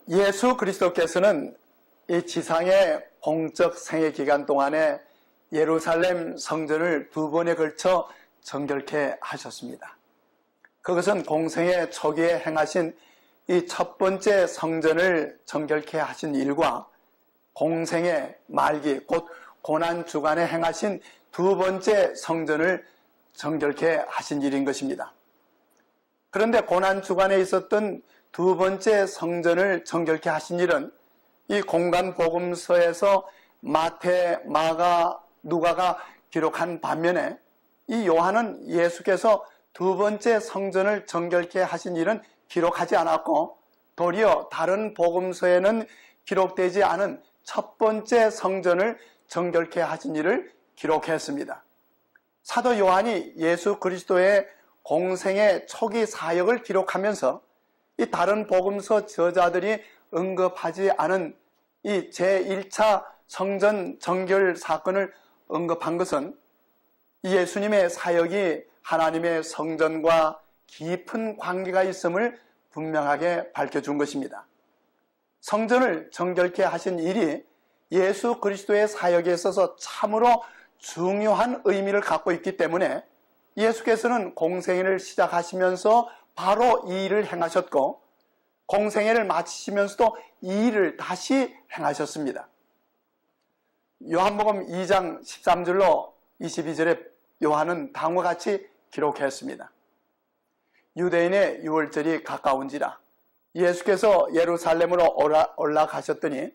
예수 그리스도께서는 이 지상의 공적 생애 기간 동안에 예루살렘 성전을 2번에 걸쳐 정결케 하셨습니다. 그것은 공생의 초기에 행하신 이 첫 번째 성전을 정결케 하신 일과 공생의 말기 곧 고난주간에 행하신 2번째 성전을 정결케 하신 일인 것입니다. 그런데 고난주간에 있었던 2번째 성전을 정결케 하신 일은 이 공간복음서에서 마태, 마가, 누가가 기록한 반면에 이 요한은 예수께서 2번째 성전을 정결케 하신 일은 기록하지 않았고 도리어 다른 복음서에는 기록되지 않은 첫 번째 성전을 정결케 하신 일을 기록했습니다. 사도 요한이 예수 그리스도의 공생의 초기 사역을 기록하면서 이 다른 복음서 저자들이 언급하지 않은 이 제1차 성전 정결 사건을 언급한 것은 예수님의 사역이 하나님의 성전과 깊은 관계가 있음을 분명하게 밝혀준 것입니다. 성전을 정결케 하신 일이 예수 그리스도의 사역에 있어서 참으로 중요한 의미를 갖고 있기 때문에 예수께서는 공생애를 시작하시면서 바로 이 일을 행하셨고 공생애를 마치시면서도 이 일을 다시 행하셨습니다. 요한복음 2장 13절로 22절에 요한은 다음과 같이 기록했습니다. 유대인의 유월절이 가까운지라 예수께서 예루살렘으로 올라가셨더니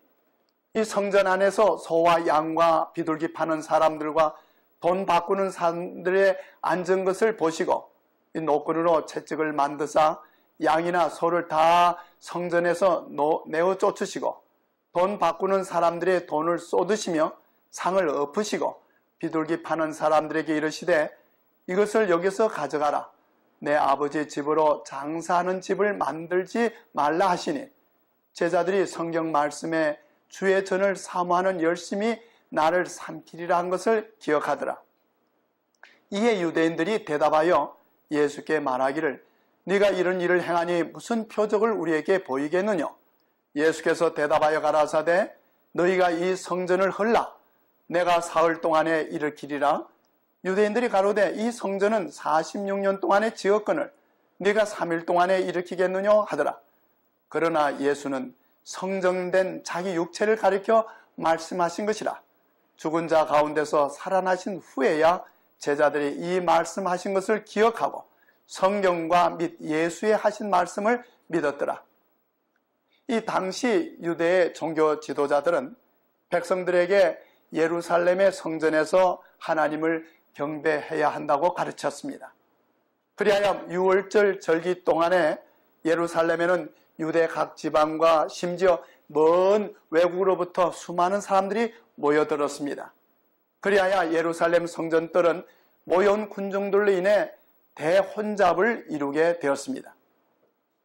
이 성전 안에서 소와 양과 비둘기 파는 사람들과 돈 바꾸는 사람들의 앉은 것을 보시고 이 노끈으로 채찍을 만드사 양이나 소를 다 성전에서 내어 쫓으시고 돈 바꾸는 사람들의 돈을 쏟으시며 상을 엎으시고 비둘기 파는 사람들에게 이르시되 이것을 여기서 가져가라. 내 아버지 집으로 장사하는 집을 만들지 말라 하시니 제자들이 성경 말씀에 주의 전을 사모하는 열심히 나를 삼키리라 한 것을 기억하더라. 이에 유대인들이 대답하여 예수께 말하기를 네가 이런 일을 행하니 무슨 표적을 우리에게 보이겠느냐? 예수께서 대답하여 가라사대 너희가 이 성전을 헐라 내가 사흘 동안에 일으키리라. 유대인들이 가로되 이 성전은 46년 동안에 지었거늘 네가 3일 동안에 일으키겠느냐 하더라. 그러나 예수는 성정된 자기 육체를 가리켜 말씀하신 것이라. 죽은 자 가운데서 살아나신 후에야 제자들이 이 말씀하신 것을 기억하고 성경과 및 예수의 하신 말씀을 믿었더라. 이 당시 유대의 종교 지도자들은 백성들에게 예루살렘의 성전에서 하나님을 경배해야 한다고 가르쳤습니다. 그리하여 유월절 절기 동안에 예루살렘에는 유대 각 지방과 심지어 먼 외국으로부터 수많은 사람들이 모여들었습니다. 그리하여 예루살렘 성전뜰은 모여온 군중들로 인해 대혼잡을 이루게 되었습니다.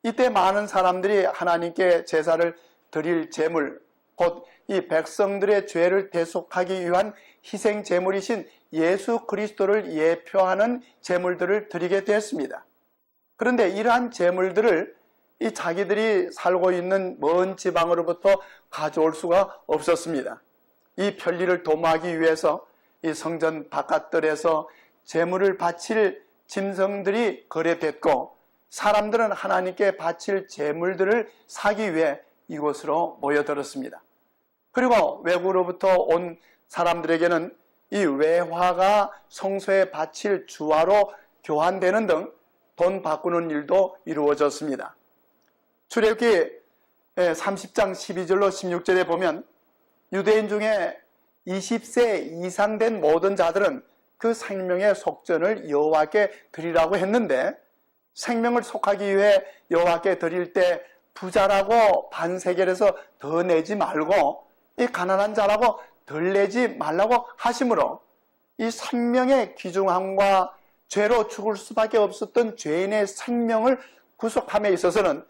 이때 많은 사람들이 하나님께 제사를 드릴 제물, 곧 이 백성들의 죄를 대속하기 위한 희생 제물이신 예수 그리스도를 예표하는 제물들을 드리게 되었습니다. 그런데 이러한 제물들을 이 자기들이 살고 있는 먼 지방으로부터 가져올 수가 없었습니다. 이 편리를 도모하기 위해서 이 성전 바깥들에서 제물을 바칠 짐승들이 거래됐고 사람들은 하나님께 바칠 제물들을 사기 위해 이곳으로 모여들었습니다. 그리고 외국으로부터 온 사람들에게는 이 외화가 성소에 바칠 주화로 교환되는 등 돈 바꾸는 일도 이루어졌습니다. 출애굽기 30장 12절로 16절에 보면 유대인 중에 20세 이상 된 모든 자들은 그 생명의 속전을 여호와께 드리라고 했는데 생명을 속하기 위해 여호와께 드릴 때 부자라고 반세겔에서 더 내지 말고 이 가난한 자라고 덜 내지 말라고 하심으로 이 생명의 귀중함과 죄로 죽을 수밖에 없었던 죄인의 생명을 구속함에 있어서는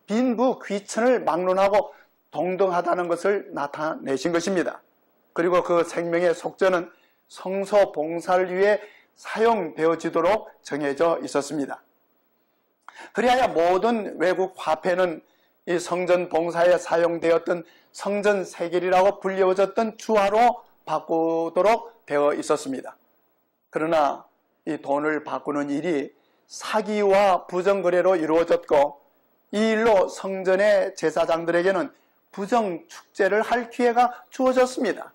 빈부 귀천을 막론하고 동등하다는 것을 나타내신 것입니다. 그리고 그 생명의 속전은 성소 봉사를 위해 사용되어지도록 정해져 있었습니다. 그리하여 모든 외국 화폐는 이 성전 봉사에 사용되었던 성전 세겔이라고 불려졌던 주화로 바꾸도록 되어 있었습니다. 그러나 이 돈을 바꾸는 일이 사기와 부정거래로 이루어졌고, 이 일로 성전의 제사장들에게는 부정축제를 할 기회가 주어졌습니다.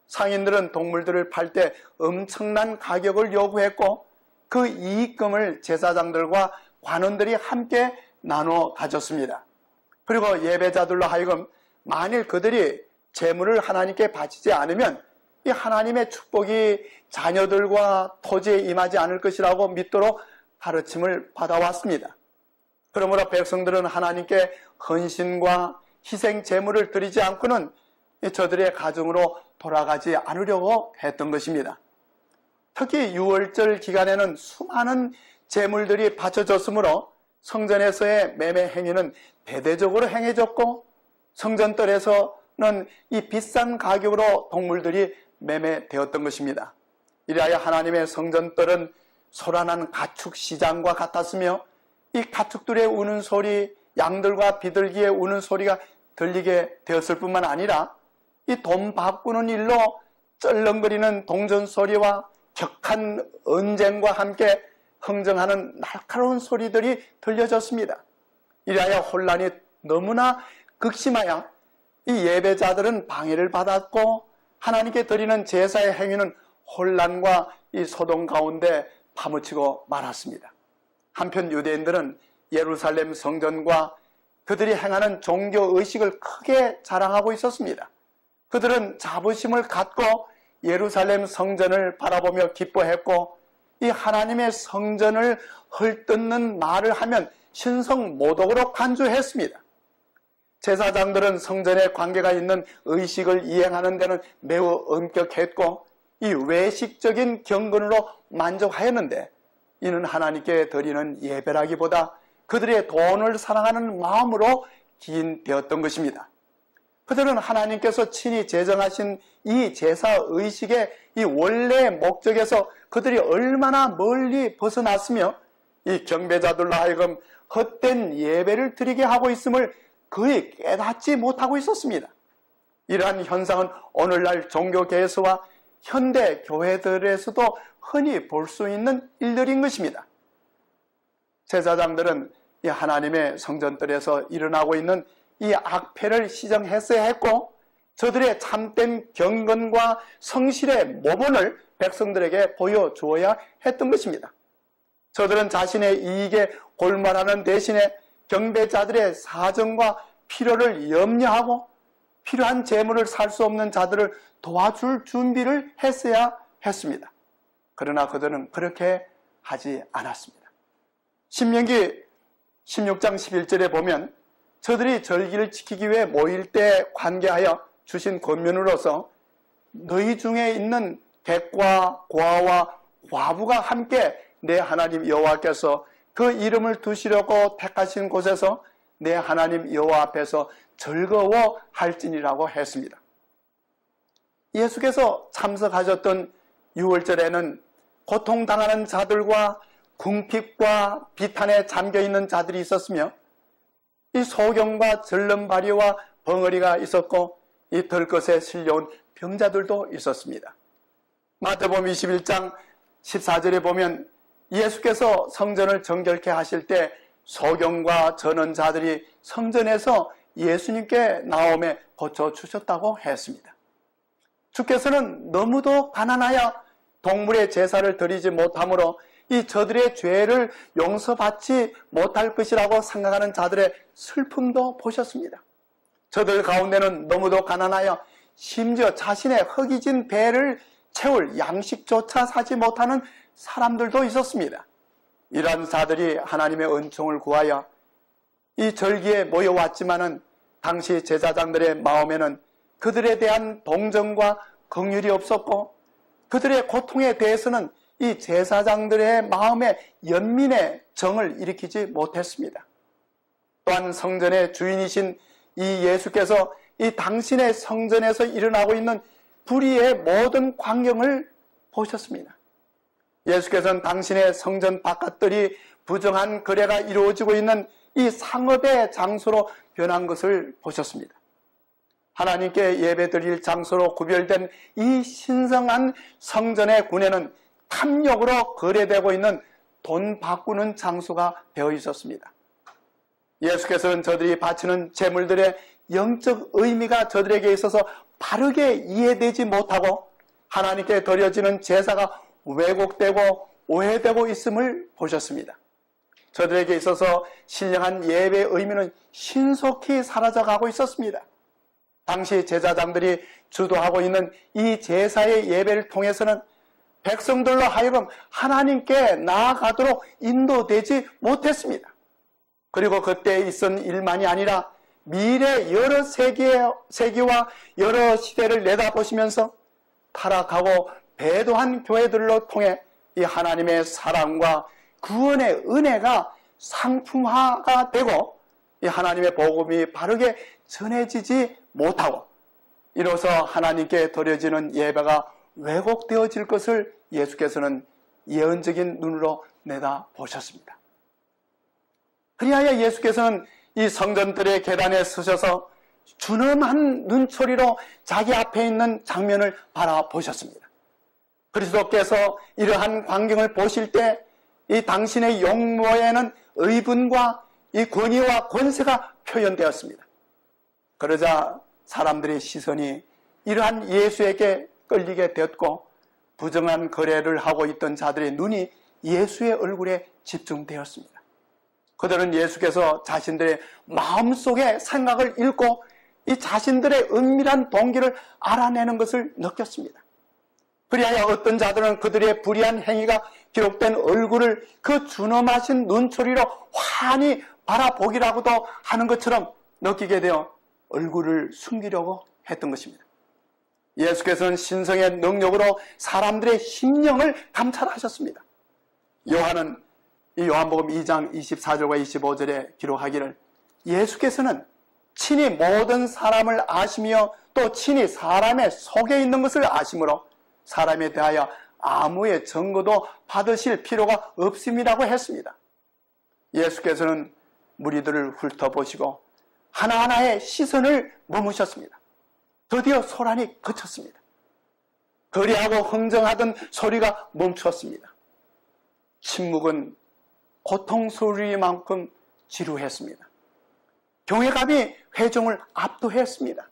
상인들은 동물들을 팔 때 엄청난 가격을 요구했고, 그 이익금을 제사장들과 관원들이 함께 나눠 가졌습니다. 그리고 예배자들로 하여금 만일 그들이 제물을 하나님께 바치지 않으면 이 하나님의 축복이 자녀들과 토지에 임하지 않을 것이라고 믿도록 가르침을 받아왔습니다. 그러므로 백성들은 하나님께 헌신과 희생 제물을 드리지 않고는 저들의 가정으로 돌아가지 않으려고 했던 것입니다. 특히 유월절 기간에는 수많은 제물들이 바쳐졌으므로 성전에서의 매매 행위는 대대적으로 행해졌고, 성전뜰에서는 이 비싼 가격으로 동물들이 매매되었던 것입니다. 이래야 하나님의 성전뜰은 소란한 가축 시장과 같았으며, 이 가축들의 우는 소리, 양들과 비둘기의 우는 소리가 들리게 되었을 뿐만 아니라 이 돈 바꾸는 일로 쩔렁거리는 동전 소리와 격한 언쟁과 함께 흥정하는 날카로운 소리들이 들려졌습니다. 이래야 혼란이 너무나 극심하여 이 예배자들은 방해를 받았고, 하나님께 드리는 제사의 행위는 혼란과 이 소동 가운데 파묻히고 말았습니다. 한편 유대인들은 예루살렘 성전과 그들이 행하는 종교의식을 크게 자랑하고 있었습니다. 그들은 자부심을 갖고 예루살렘 성전을 바라보며 기뻐했고, 이 하나님의 성전을 헐뜯는 말을 하면 신성모독으로 간주했습니다. 제사장들은 성전에 관계가 있는 의식을 이행하는 데는 매우 엄격했고, 이 외식적인 경건으로 만족하였는데, 이는 하나님께 드리는 예배라기보다 그들의 돈을 사랑하는 마음으로 기인되었던 것입니다. 그들은 하나님께서 친히 제정하신 이 제사의식의 이 원래 목적에서 그들이 얼마나 멀리 벗어났으며, 이 경배자들로 하여금 헛된 예배를 드리게 하고 있음을 거의 깨닫지 못하고 있었습니다. 이러한 현상은 오늘날 종교계에서와 현대 교회들에서도 흔히 볼 수 있는 일들인 것입니다. 제사장들은 이 하나님의 성전뜰에서 일어나고 있는 이 악패를 시정했어야 했고, 저들의 참된 경건과 성실의 모본을 백성들에게 보여주어야 했던 것입니다. 저들은 자신의 이익에 골몰하는 대신에 경배자들의 사정과 필요를 염려하고 필요한 재물을 살 수 없는 자들을 도와줄 준비를 했어야 했습니다. 그러나 그들은 그렇게 하지 않았습니다. 신명기 16장 11절에 보면 저들이 절기를 지키기 위해 모일 때 관계하여 주신 권면으로서 너희 중에 있는 객과 고아와 과부가 함께 내 하나님 여호와께서 그 이름을 두시려고 택하신 곳에서 내 하나님 여호와 앞에서 즐거워할지니라고 했습니다. 예수께서 참석하셨던 유월절에는 고통당하는 자들과 궁핍과 비탄에 잠겨있는 자들이 있었으며, 이 소경과 절름발이와 벙어리가 있었고, 이 들것에 실려온 병자들도 있었습니다. 마태복음 21장 14절에 보면 예수께서 성전을 정결케 하실 때 소경과 전원자들이 성전에서 예수님께 나오매 고쳐주셨다고 했습니다. 주께서는 너무도 가난하여 동물의 제사를 드리지 못함으로 이 저들의 죄를 용서받지 못할 것이라고 생각하는 자들의 슬픔도 보셨습니다. 저들 가운데는 너무도 가난하여 심지어 자신의 허기진 배를 채울 양식조차 사지 못하는 사람들도 있었습니다. 이러한 자들이 하나님의 은총을 구하여 이 절기에 모여왔지만은 당시 제사장들의 마음에는 그들에 대한 동정과 긍휼이 없었고, 그들의 고통에 대해서는 이 제사장들의 마음에 연민의 정을 일으키지 못했습니다. 또한 성전의 주인이신 이 예수께서 이 당신의 성전에서 일어나고 있는 불의의 모든 광경을 보셨습니다. 예수께서는 당신의 성전 바깥들이 부정한 거래가 이루어지고 있는 이 상업의 장소로 변한 것을 보셨습니다. 하나님께 예배드릴 장소로 구별된 이 신성한 성전의 군에는 탐욕으로 거래되고 있는 돈 바꾸는 장소가 되어 있었습니다. 예수께서는 저들이 바치는 제물들의 영적 의미가 저들에게 있어서 바르게 이해되지 못하고 하나님께 드려지는 제사가 왜곡되고 오해되고 있음을 보셨습니다. 저들에게 있어서 신령한 예배의 의미는 신속히 사라져가고 있었습니다. 당시 제사장들이 주도하고 있는 이 제사의 예배를 통해서는 백성들로 하여금 하나님께 나아가도록 인도되지 못했습니다. 그리고 그때 있은 일만이 아니라 미래 여러 세기와 여러 시대를 내다보시면서 타락하고 배도한 교회들로 통해 이 하나님의 사랑과 구원의 은혜가 상품화가 되고 이 하나님의 복음이 바르게 전해지지 못하고 이로써 하나님께 드려지는 예배가 왜곡되어질 것을 예수께서는 예언적인 눈으로 내다보셨습니다. 그리하여 예수께서는 이 성전들의 계단에 서셔서 준엄한 눈초리로 자기 앞에 있는 장면을 바라보셨습니다. 그리스도께서 이러한 광경을 보실 때 이 당신의 용모에는 의분과 이 권위와 권세가 표현되었습니다. 그러자 사람들의 시선이 이러한 예수에게 끌리게 되었고 부정한 거래를 하고 있던 자들의 눈이 예수의 얼굴에 집중되었습니다. 그들은 예수께서 자신들의 마음속의 생각을 읽고 이 자신들의 은밀한 동기를 알아내는 것을 느꼈습니다. 그리하여 어떤 자들은 그들의 불의한 행위가 기록된 얼굴을 그 준엄하신 눈초리로 환히 바라보기라고도 하는 것처럼 느끼게 되어 얼굴을 숨기려고 했던 것입니다. 예수께서는 신성의 능력으로 사람들의 심령을 감찰하셨습니다. 요한은 이 요한복음 2장 24절과 25절에 기록하기를 예수께서는 친히 모든 사람을 아시며 또 친히 사람의 속에 있는 것을 아심으로 사람에 대하여 아무의 증거도 받으실 필요가 없음이라고 했습니다. 예수께서는 무리들을 훑어보시고 하나하나의 시선을 머무셨습니다. 드디어 소란이 그쳤습니다. 거리하고 흥정하던 소리가 멈추었습니다. 침묵은 고통소리만큼 지루했습니다. 경외감이 회중을 압도했습니다.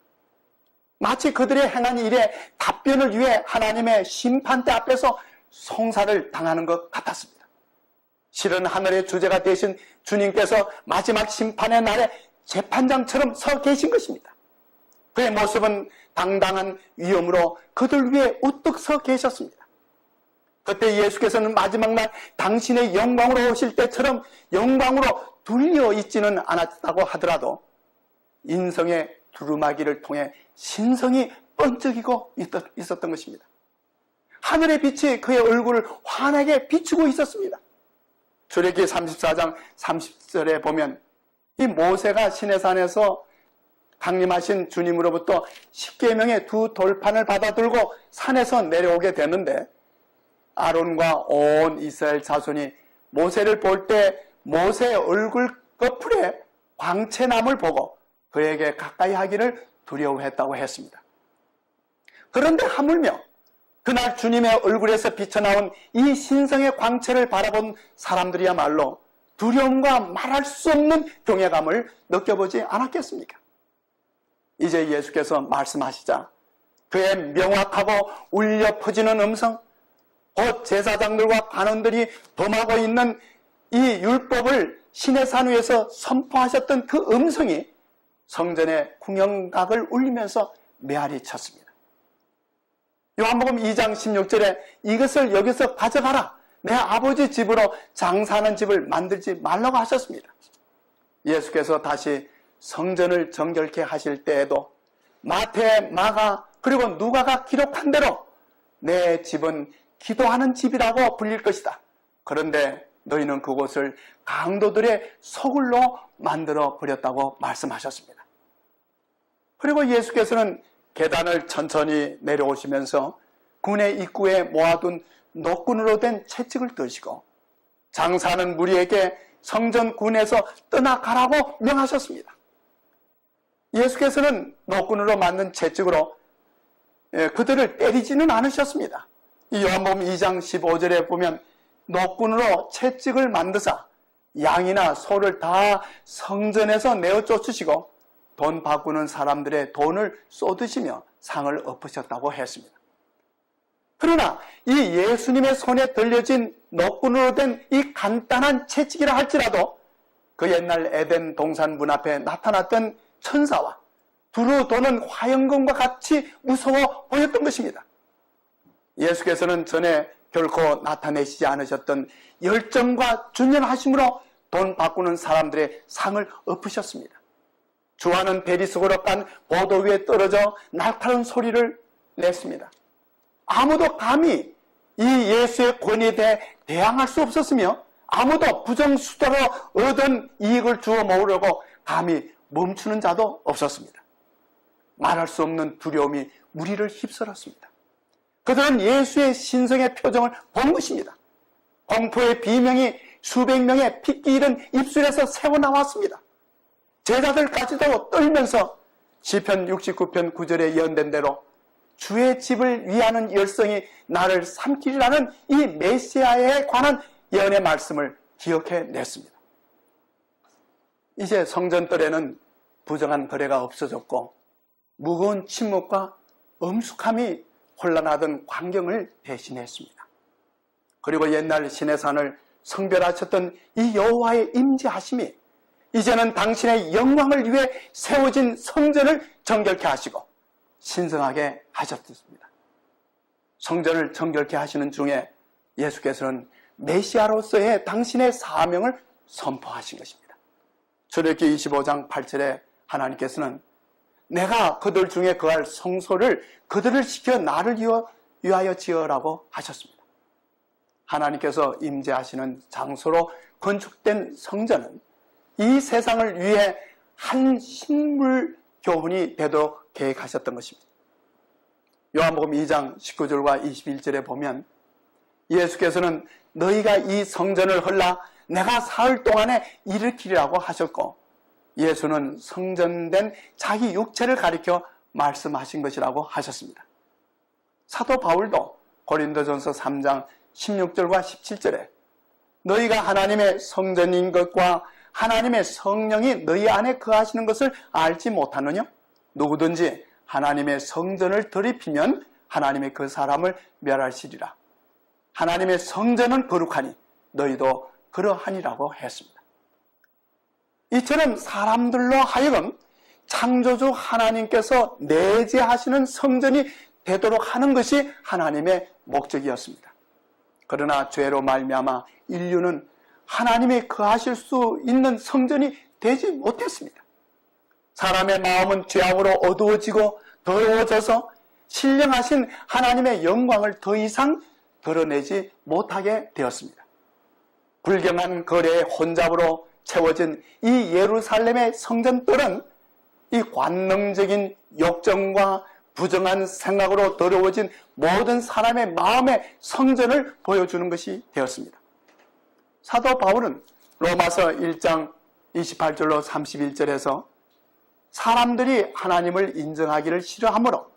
마치 그들의 행한 일에 답변을 위해 하나님의 심판대 앞에서 송사를 당하는 것 같았습니다. 실은 하늘의 주제가 되신 주님께서 마지막 심판의 날에 재판장처럼 서 계신 것입니다. 그의 모습은 당당한 위엄으로 그들 위에 우뚝 서 계셨습니다. 그때 예수께서는 마지막 날 당신의 영광으로 오실 때처럼 영광으로 둘려 있지는 않았다고 하더라도 인성의 두루마기를 통해 신성이 번쩍이고 있었던 것입니다. 하늘의 빛이 그의 얼굴을 환하게 비추고 있었습니다. 출애굽기 34장 30절에 보면 이 모세가 시내산에서 강림하신 주님으로부터 십계명의 두 돌판을 받아 들고 산에서 내려오게 되는데 아론과 온 이스라엘 자손이 모세를 볼 때 모세의 얼굴 거풀에 광채남을 보고 그에게 가까이 하기를 두려워했다고 했습니다. 그런데 하물며 그날 주님의 얼굴에서 비쳐나온 이 신성의 광채를 바라본 사람들이야말로 두려움과 말할 수 없는 경외감을 느껴보지 않았겠습니까? 이제 예수께서 말씀하시자 그의 명확하고 울려 퍼지는 음성, 곧 제사장들과 관원들이 범하고 있는 이 율법을 시내산 위에서 선포하셨던 그 음성이 성전의 궁영각을 울리면서 메아리 쳤습니다. 요한복음 2장 16절에 이것을 여기서 가져가라. 내 아버지 집으로 장사하는 집을 만들지 말라고 하셨습니다. 예수께서 다시 성전을 정결케 하실 때에도 마태, 마가 그리고 누가가 기록한 대로 내 집은 기도하는 집이라고 불릴 것이다. 그런데 너희는 그곳을 강도들의 소굴로 만들어 버렸다고 말씀하셨습니다. 그리고 예수께서는 계단을 천천히 내려오시면서 군의 입구에 모아둔 노끈으로 된 채찍을 드시고 장사하는 무리에게 성전 군에서 떠나가라고 명하셨습니다. 예수께서는 노끈으로 만든 채찍으로 그들을 때리지는 않으셨습니다. 이 요한복음 2장 15절에 보면 노끈으로 채찍을 만드사 양이나 소를 다 성전에서 내어 쫓으시고 돈 바꾸는 사람들의 돈을 쏟으시며 상을 엎으셨다고 했습니다. 그러나 이 예수님의 손에 들려진 노끈으로 된 이 간단한 채찍이라 할지라도 그 옛날 에덴 동산 문 앞에 나타났던 천사와 두루 도는 화영검과 같이 무서워 보였던 것입니다. 예수께서는 전에 결코 나타내시지 않으셨던 열정과 준연하심으로 돈 바꾸는 사람들의 상을 엎으셨습니다. 주와는 대리 속으로 간 보도 위에 떨어져 날카로운 소리를 냈습니다. 아무도 감히 이 예수의 권위에 대해 대항할 수 없었으며 아무도 부정수다로 얻은 이익을 주워 모으려고 감히 멈추는 자도 없었습니다. 말할 수 없는 두려움이 무리를 휩쓸었습니다. 그들은 예수의 신성의 표정을 본 것입니다. 공포의 비명이 수백 명의 핏기 잃은 입술에서 새어나왔습니다. 제자들까지도 떨면서 시편 69편 9절에 예언된 대로 주의 집을 위하는 열성이 나를 삼키리라는 이 메시아에 관한 예언의 말씀을 기억해냈습니다. 이제 성전뜰에는 부정한 거래가 없어졌고 무거운 침묵과 엄숙함이 혼란하던 광경을 대신했습니다. 그리고 옛날 시내산을 성별하셨던 이 여호와의 임재하심이 이제는 당신의 영광을 위해 세워진 성전을 정결케 하시고 신성하게 하셨습니다. 성전을 정결케 하시는 중에 예수께서는 메시아로서의 당신의 사명을 선포하신 것입니다. 출애굽기 25장 8절에 하나님께서는 내가 그들 중에 거할 성소를 그들을 시켜 나를 위하여 지으라고 하셨습니다. 하나님께서 임재하시는 장소로 건축된 성전은 이 세상을 위해 한 식물 교훈이 되도록 계획하셨던 것입니다. 요한복음 2장 19절과 21절에 보면 예수께서는 너희가 이 성전을 헐라 내가 사흘 동안에 일으키리라고 하셨고 예수는 성전된 자기 육체를 가리켜 말씀하신 것이라고 하셨습니다. 사도 바울도 고린도전서 3장 16절과 17절에 너희가 하나님의 성전인 것과 하나님의 성령이 너희 안에 거하시는 것을 알지 못하느냐? 누구든지 하나님의 성전을 더럽히면 하나님의 그 사람을 멸하시리라. 하나님의 성전은 거룩하니 너희도 그러하니라고 했습니다. 이처럼 사람들로 하여금 창조주 하나님께서 내재하시는 성전이 되도록 하는 것이 하나님의 목적이었습니다. 그러나 죄로 말미암아 인류는 하나님이 거하실 수 있는 성전이 되지 못했습니다. 사람의 마음은 죄악으로 어두워지고 더러워져서 신령하신 하나님의 영광을 더 이상 드러내지 못하게 되었습니다. 불경한 거래의 혼잡으로 채워진 이 예루살렘의 성전들은 이 관능적인 욕정과 부정한 생각으로 더러워진 모든 사람의 마음의 성전을 보여주는 것이 되었습니다. 사도 바울은 로마서 1장 28절로 31절에서 사람들이 하나님을 인정하기를 싫어하므로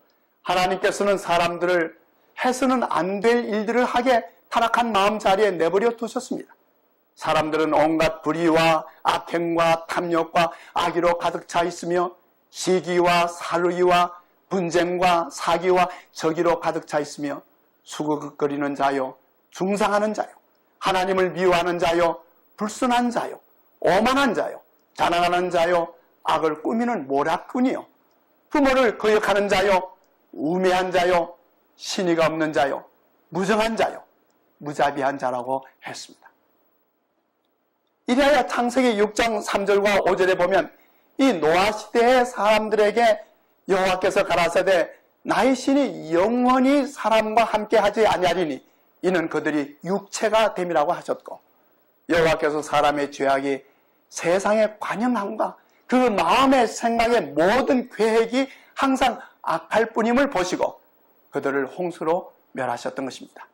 하나님께서는 사람들을 해서는 안 될 일들을 하게 타락한 마음 자리에 내버려 두셨습니다. 사람들은 온갖 불의와 악행과 탐욕과 악의로 가득 차 있으며 시기와 사르기와 분쟁과 사기와 저기로 가득 차 있으며 수고극거리는 자요, 중상하는 자요, 하나님을 미워하는 자요, 불순한 자요, 오만한 자요, 자랑하는 자요, 악을 꾸미는 모략꾼이요, 부모를 거역하는 자요, 우매한 자요, 신의가 없는 자요, 무정한 자요, 무자비한 자라고 했습니다. 이래야 창세기 6장 3절과 5절에 보면 이 노아 시대의 사람들에게 여호와께서 가라사대 나의 신이 영원히 사람과 함께 하지 아니하리니 이는 그들이 육체가 됨이라고 하셨고 여호와께서 사람의 죄악이 세상의 관영함과 그 마음의 생각의 모든 계획이 항상 악할 뿐임을 보시고 그들을 홍수로 멸하셨던 것입니다.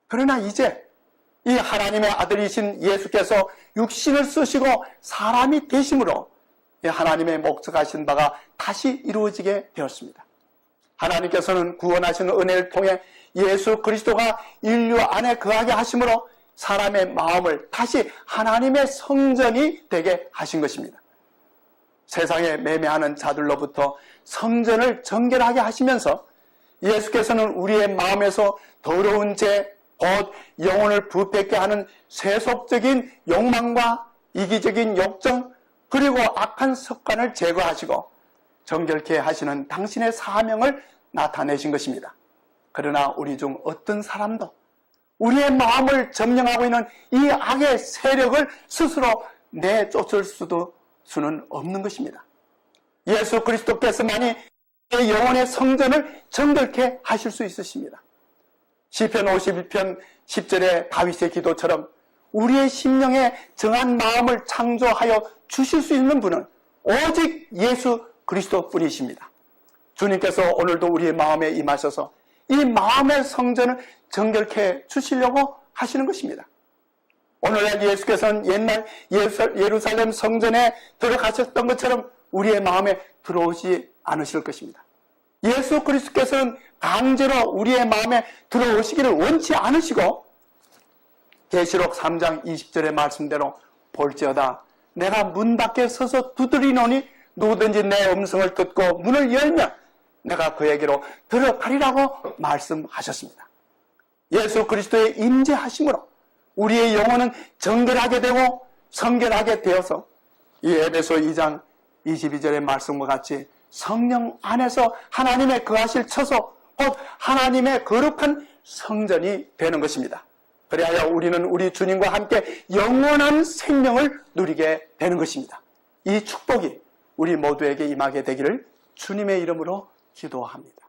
그러나 이제 이 하나님의 아들이신 예수께서 육신을 쓰시고 사람이 되심으로 하나님의 목적하신 바가 다시 이루어지게 되었습니다. 하나님께서는 구원하시는 은혜를 통해 예수 그리스도가 인류 안에 거하게 하심으로 사람의 마음을 다시 하나님의 성전이 되게 하신 것입니다. 세상에 매매하는 자들로부터 성전을 정결하게 하시면서 예수께서는 우리의 마음에서 더러운 죄, 곧 영혼을 부패케 하는 세속적인 욕망과 이기적인 욕정, 그리고 악한 습관을 제거하시고 정결케 하시는 당신의 사명을 나타내신 것입니다. 그러나 우리 중 어떤 사람도 우리의 마음을 점령하고 있는 이 악의 세력을 스스로 내쫓을 수는 없는 것입니다. 예수 그리스도께서만이 내 영혼의 성전을 정결케 하실 수 있으십니다. 시편 51편 10절의 다윗의 기도처럼 우리의 심령에 정한 마음을 창조하여 주실 수 있는 분은 오직 예수 그리스도뿐이십니다. 주님께서 오늘도 우리의 마음에 임하셔서 이 마음의 성전을 정결케 주시려고 하시는 것입니다. 오늘날 예수께서는 옛날 예루살렘 성전에 들어가셨던 것처럼 우리의 마음에 들어오지 않으실 것입니다. 예수 그리스도께서는 강제로 우리의 마음에 들어오시기를 원치 않으시고 계시록 3장 20절의 말씀대로 볼지어다 내가 문 밖에 서서 두드리노니 누구든지 내 음성을 듣고 문을 열면 내가 그에게로 들어가리라고 말씀하셨습니다. 예수 그리스도의 임재하심으로 우리의 영혼은 정결하게 되고 성결하게 되어서 이 에베소 2장 22절의 말씀과 같이 성령 안에서 하나님의 거하실 처소, 곧 하나님의 거룩한 성전이 되는 것입니다. 그리하여 우리는 우리 주님과 함께 영원한 생명을 누리게 되는 것입니다. 이 축복이 우리 모두에게 임하게 되기를 주님의 이름으로 기도합니다.